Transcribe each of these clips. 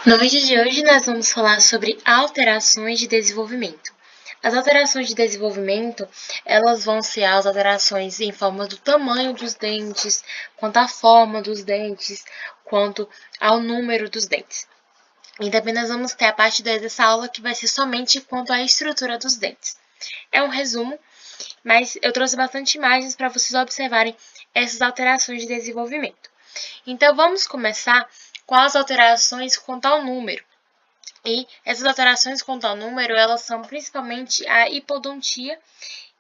No vídeo de hoje, nós vamos falar sobre alterações de desenvolvimento. As alterações de desenvolvimento, elas vão ser as alterações em forma do tamanho dos dentes, quanto à forma dos dentes, quanto ao número dos dentes. E também nós vamos ter a parte 2 dessa aula que vai ser somente quanto à estrutura dos dentes. É um resumo, mas eu trouxe bastante imagens para vocês observarem essas alterações de desenvolvimento. Então, vamos começar com as alterações quanto ao número. E essas alterações quanto ao número, elas são principalmente a hipodontia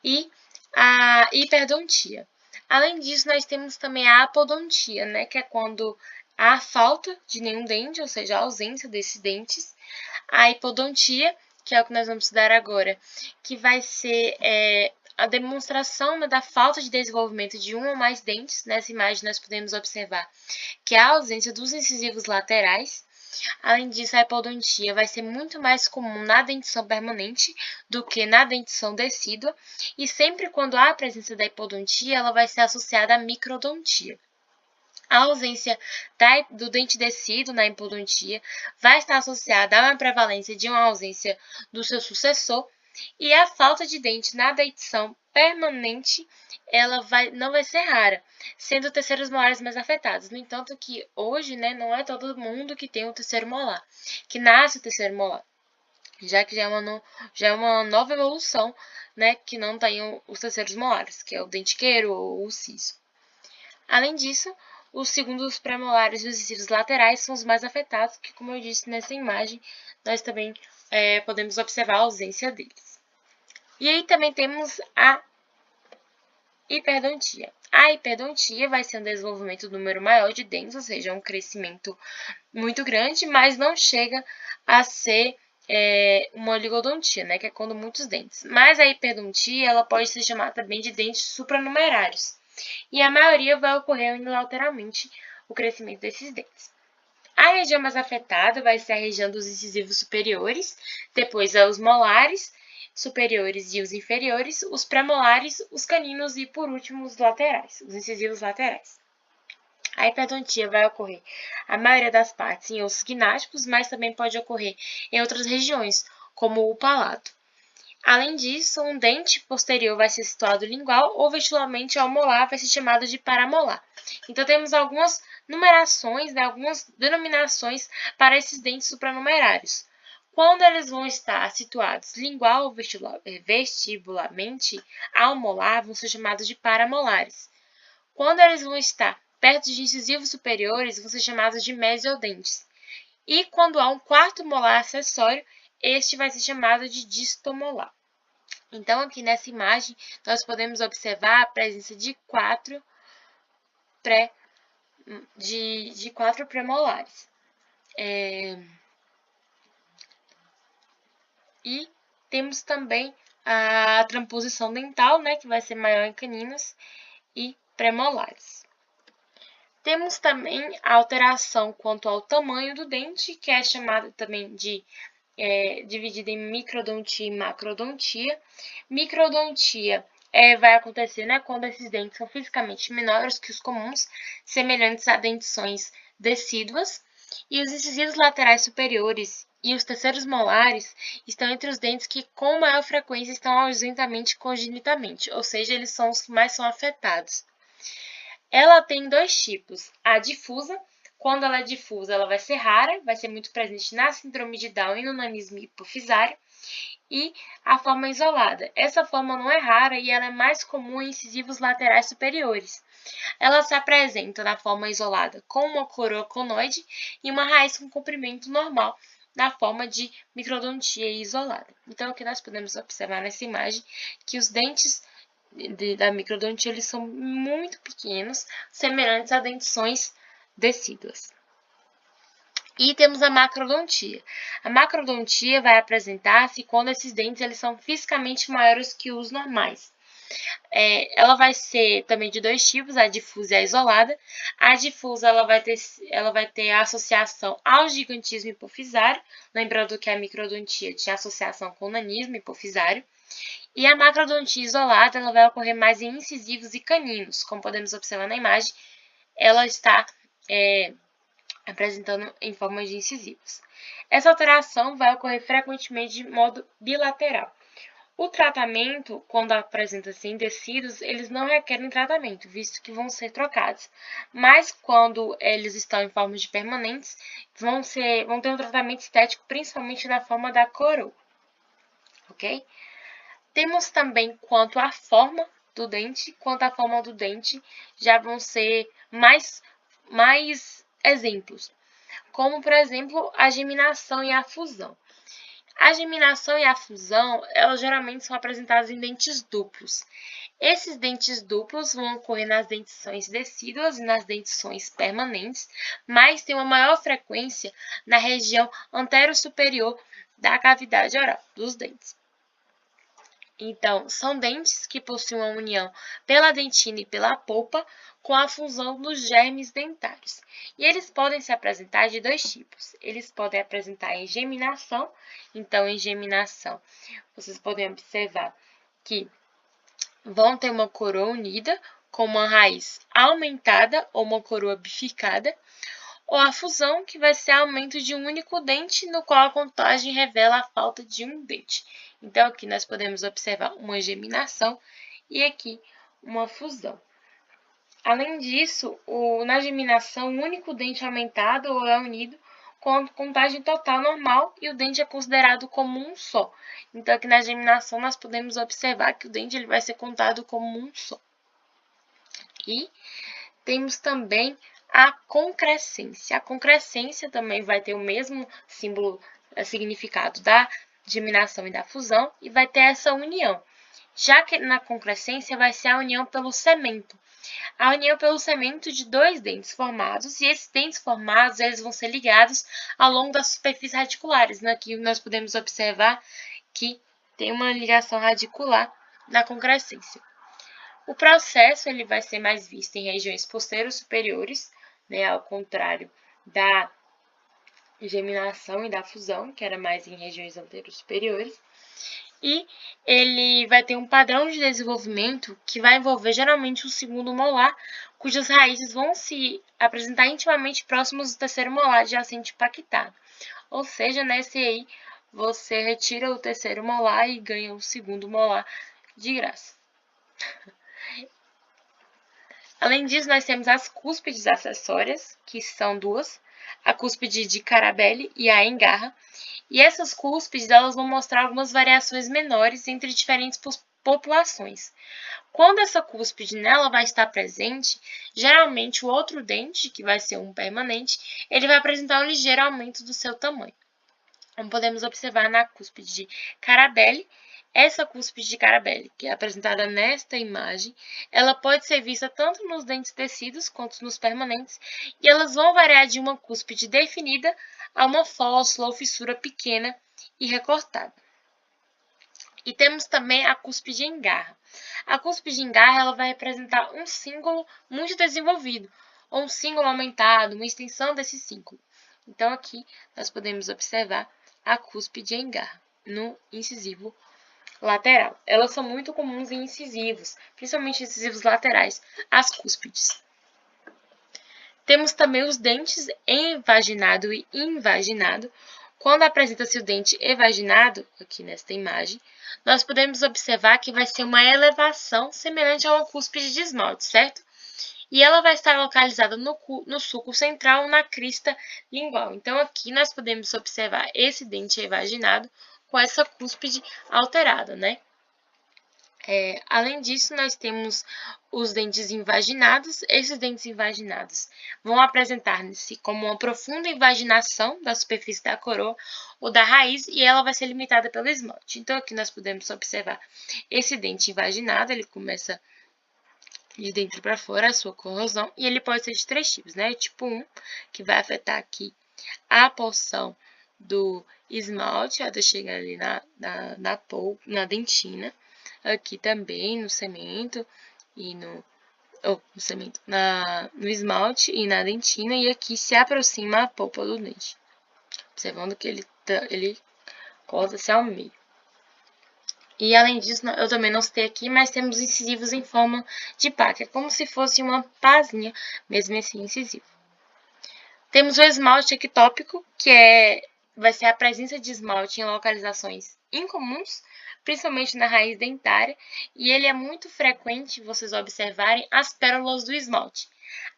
e a hiperdontia. Além disso, nós temos também a apodontia, né, que é quando há falta de nenhum dente, ou seja, a ausência desses dentes. A hipodontia, que é o que nós vamos estudar agora, que vai ser a demonstração da falta de desenvolvimento de um ou mais dentes. Nessa imagem, nós podemos observar que há a ausência dos incisivos laterais. Além disso, a hipodontia vai ser muito mais comum na dentição permanente do que na dentição decídua, e sempre quando há a presença da hipodontia, ela vai ser associada à microdontia. A ausência do dente decíduo na hipodontia vai estar associada a uma prevalência de uma ausência do seu sucessor, e a falta de dente na dentição permanente não vai ser rara, sendo terceiros molares mais afetados. No entanto, que hoje, né, não é todo mundo que tem o terceiro molar, que nasce o terceiro molar, já que já é uma nova evolução, né, que não tem os terceiros molares, que é o dentiqueiro ou o siso. Além disso, os segundos premolares e os incisivos laterais são os mais afetados, que, como eu disse nessa imagem, nós também podemos observar a ausência deles. E aí também temos a hiperdontia. A hiperdontia vai ser um desenvolvimento do número maior de dentes, ou seja, um crescimento muito grande, mas não chega a ser uma oligodontia, né, que é quando muitos dentes. Mas a hiperdontia, ela pode ser chamada também de dentes supranumerários. E a maioria vai ocorrer unilateralmente o crescimento desses dentes. A região mais afetada vai ser a região dos incisivos superiores, depois os molares superiores e os inferiores, os premolares, os caninos e, por último, os laterais, os incisivos laterais. A hiperdontia vai ocorrer a maioria das partes em ossos gnáticos, mas também pode ocorrer em outras regiões, como o palato. Além disso, um dente posterior vai ser situado lingual ou vestibularmente ao molar vai ser chamado de paramolar. Então, temos algumas numerações, né, algumas denominações para esses dentes supranumerários. Quando eles vão estar situados lingual ou vestibularmente ao molar, vão ser chamados de paramolares. Quando eles vão estar perto de incisivos superiores, vão ser chamados de mesiodentes. E quando há um quarto molar acessório, este vai ser chamado de distomolar. Então, aqui nessa imagem, nós podemos observar a presença de quatro premolares. E temos também a transposição dental, né, que vai ser maior em caninos e premolares. Temos também a alteração quanto ao tamanho do dente, que é chamada também de dividida em microdontia e macrodontia. Microdontia vai acontecer, né, quando esses dentes são fisicamente menores que os comuns, semelhantes a dentições decíduas, e os incisivos laterais superiores e os terceiros molares estão entre os dentes que com maior frequência estão ausentamente congenitamente, ou seja, eles são os que mais são afetados. Ela tem dois tipos, a difusa. Quando ela é difusa, ela vai ser rara, vai ser muito presente na síndrome de Down e no nanismo hipofisário, e a forma isolada. Essa forma não é rara e ela é mais comum em incisivos laterais superiores. Ela se apresenta na forma isolada com uma coroa conoide e uma raiz com comprimento normal, na forma de microdontia isolada. Então, aqui nós podemos observar nessa imagem que os dentes da microdontia eles são muito pequenos, semelhantes a dentições decíduas. E temos a macrodontia. A macrodontia vai apresentar-se quando esses dentes eles são fisicamente maiores que os normais. Ela vai ser também de dois tipos, a difusa e a isolada. A difusa ela vai ter a associação ao gigantismo hipofisário, lembrando que a microdontia tinha associação com o nanismo hipofisário. E a macrodontia isolada ela vai ocorrer mais em incisivos e caninos, como podemos observar na imagem. Ela está apresentando em forma de incisivos. Essa alteração vai ocorrer frequentemente de modo bilateral. O tratamento, quando apresenta-se em tecidos, eles não requerem tratamento, visto que vão ser trocados. Mas quando eles estão em forma de permanentes, vão ter um tratamento estético, principalmente na forma da coroa. Ok? Temos também quanto à forma do dente, já vão ser mais exemplos, como, por exemplo, a geminação e a fusão. A geminação e a fusão, elas geralmente são apresentadas em dentes duplos. Esses dentes duplos vão ocorrer nas dentições decíduas e nas dentições permanentes, mas tem uma maior frequência na região antero-superior da cavidade oral dos dentes. Então, são dentes que possuem uma união pela dentina e pela polpa com a fusão dos germes dentários. E eles podem se apresentar de dois tipos. Eles podem apresentar em geminação. Então, em geminação, vocês podem observar que vão ter uma coroa unida com uma raiz aumentada ou uma coroa bifurcada, ou a fusão, que vai ser aumento de um único dente, no qual a contagem revela a falta de um dente. Então, aqui nós podemos observar uma geminação e aqui uma fusão. Além disso, na geminação, o único dente aumentado ou é unido com a contagem total normal e o dente é considerado como um só. Então, aqui na geminação, nós podemos observar que o dente ele vai ser contado como um só. E temos também a concrescência. A concrescência também vai ter o mesmo significado da geminação e da fusão e vai ter essa união. Já que na concrescência vai ser a união pelo cemento. A união pelo cemento de dois dentes formados, e esses dentes formados eles vão ser ligados ao longo das superfícies radiculares. Aqui nós podemos observar que tem uma ligação radicular na concrescência. O processo ele vai ser mais visto em regiões posteriores superiores, né, ao contrário da geminação e da fusão, que era mais em regiões anteriores superiores. E ele vai ter um padrão de desenvolvimento que vai envolver geralmente o segundo molar, cujas raízes vão se apresentar intimamente próximas do terceiro molar adjacente pactado. Ou seja, nesse aí, você retira o terceiro molar e ganha o segundo molar de graça. Além disso, nós temos as cúspides acessórias, que são duas, a cúspide de Carabelli e a Engarra. E essas cúspides elas vão mostrar algumas variações menores entre diferentes populações. Quando essa cúspide nela vai estar presente, geralmente o outro dente, que vai ser um permanente, ele vai apresentar um ligeiro aumento do seu tamanho. Como podemos observar na cúspide de Carabelli, essa cúspide de Carabelli, que é apresentada nesta imagem, ela pode ser vista tanto nos dentes tecidos quanto nos permanentes, e elas vão variar de uma cúspide definida a uma fóssula ou fissura pequena e recortada. E temos também a cúspide em garra. A cúspide em garra ela vai representar um símbolo muito desenvolvido, ou um símbolo aumentado, uma extensão desse símbolo. Então, aqui nós podemos observar a cúspide em garra no incisivo lateral. Elas são muito comuns em incisivos, principalmente incisivos laterais, as cúspides. Temos também os dentes evaginado e invaginado. Quando apresenta-se o dente evaginado, aqui nesta imagem, nós podemos observar que vai ser uma elevação semelhante a uma cúspide de esmalte, certo? E ela vai estar localizada no sulco central, na crista lingual. Então, aqui nós podemos observar esse dente evaginado com essa cúspide alterada, né? Além disso, nós temos os dentes invaginados. Esses dentes invaginados vão apresentar-se como uma profunda invaginação da superfície da coroa ou da raiz, e ela vai ser limitada pelo esmalte. Então, aqui nós podemos observar esse dente invaginado, ele começa de dentro para fora a sua corrosão, e ele pode ser de três tipos, né? Tipo 1, que vai afetar aqui a porção do esmalte até chegar ali na dentina. Aqui também no cemento e no esmalte e na dentina, e aqui se aproxima a polpa do dente, observando que ele corta-se ao meio. E além disso, eu também não citei aqui, mas temos incisivos em forma de pá, que é como se fosse uma pazinha, mesmo esse incisivo. Temos o esmalte ectópico, que vai ser a presença de esmalte em localizações incomuns, principalmente na raiz dentária, e ele é muito frequente vocês observarem as pérolas do esmalte.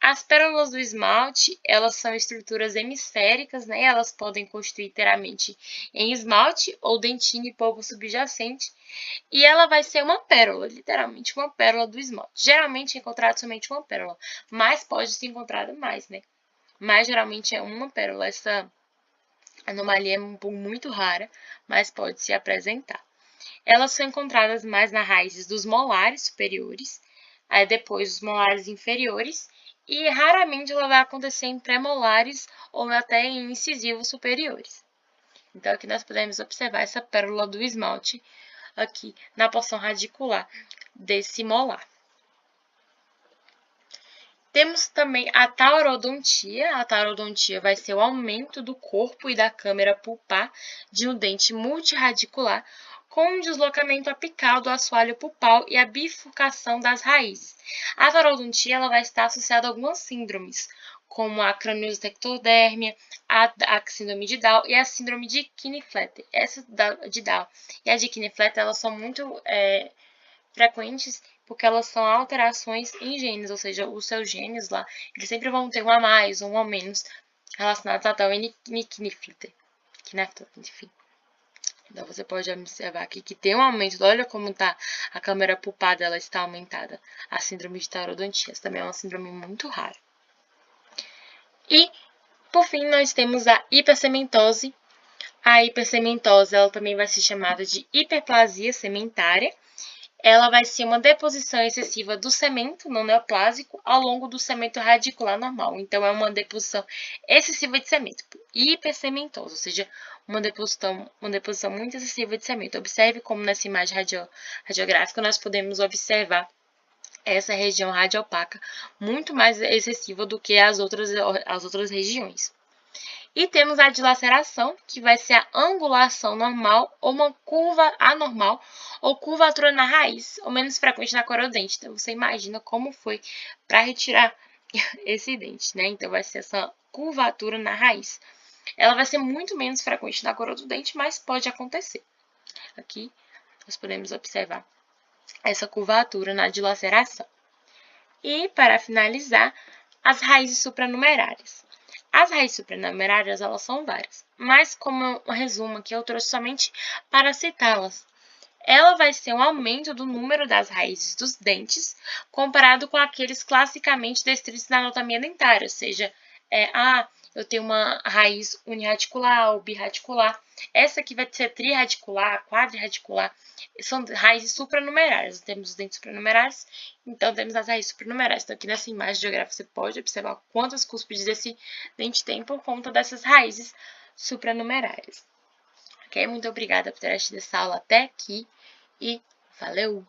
As pérolas do esmalte, elas são estruturas hemisféricas, né? Elas podem constituir inteiramente em esmalte ou dentina e polpa subjacente, e ela vai ser uma pérola, literalmente uma pérola do esmalte. Geralmente é encontrado somente uma pérola, mas pode ser encontrado mais, né? Mas geralmente é uma pérola. Essa anomalia é muito rara, mas pode se apresentar. Elas são encontradas mais nas raízes dos molares superiores, aí depois dos molares inferiores, e raramente ela vai acontecer em pré-molares ou até em incisivos superiores. Então, aqui nós podemos observar essa pérola do esmalte aqui na porção radicular desse molar. Temos também a taurodontia. A taurodontia vai ser o aumento do corpo e da câmara pulpar de um dente multirradicular com um deslocamento apical do assoalho pulpal e a bifurcação das raízes. A taurodontia ela vai estar associada a algumas síndromes, como a craniosectodérmia, a síndrome de Down e a síndrome de Klinefelter. Essa de Down e a de Klinefelter, elas são muito frequentes porque elas são alterações em genes, ou seja, os seus genes lá, eles sempre vão ter um a mais ou um a menos relacionados a tal Klinefelter, enfim. Então, você pode observar aqui que tem um aumento, olha como tá a câmara pulpar dela está aumentada. A síndrome de taurodontia, essa também é uma síndrome muito rara. E, por fim, nós temos a hipersementose. A hipersementose, ela também vai ser chamada de hiperplasia sementária. Ela vai ser uma deposição excessiva do semento não neoplásico ao longo do semento radicular normal. Então, é uma deposição excessiva de semento, hipersementose, ou seja, uma deposição muito excessiva de semento. Observe como nessa imagem radiográfica nós podemos observar essa região radiopaca muito mais excessiva do que as outras regiões. E temos a dilaceração, que vai ser a angulação normal ou uma curva anormal ou curvatura na raiz, ou menos frequente na coroa-dente. Então, você imagina como foi para retirar esse dente, né? Então, vai ser essa curvatura na raiz. Ela vai ser muito menos frequente na coroa do dente, mas pode acontecer. Aqui, nós podemos observar essa curvatura na dilaceração. E, para finalizar, as raízes supranumerárias. As raízes supranumerárias, elas são várias, mas como um resumo aqui, eu trouxe somente para citá-las. Ela vai ser um aumento do número das raízes dos dentes comparado com aqueles classicamente descritos na anatomia dentária, ou seja, eu tenho uma raiz uniradicular ou birradicular. Essa aqui vai ser triradicular, quadriradicular. São raízes supranumerárias. Temos os dentes supranumerários, então temos as raízes supranumerárias. Então, aqui nessa imagem geográfica você pode observar quantas cúspides esse dente tem por conta dessas raízes supranumerárias. Ok? Muito obrigada por ter assistido essa aula até aqui e valeu!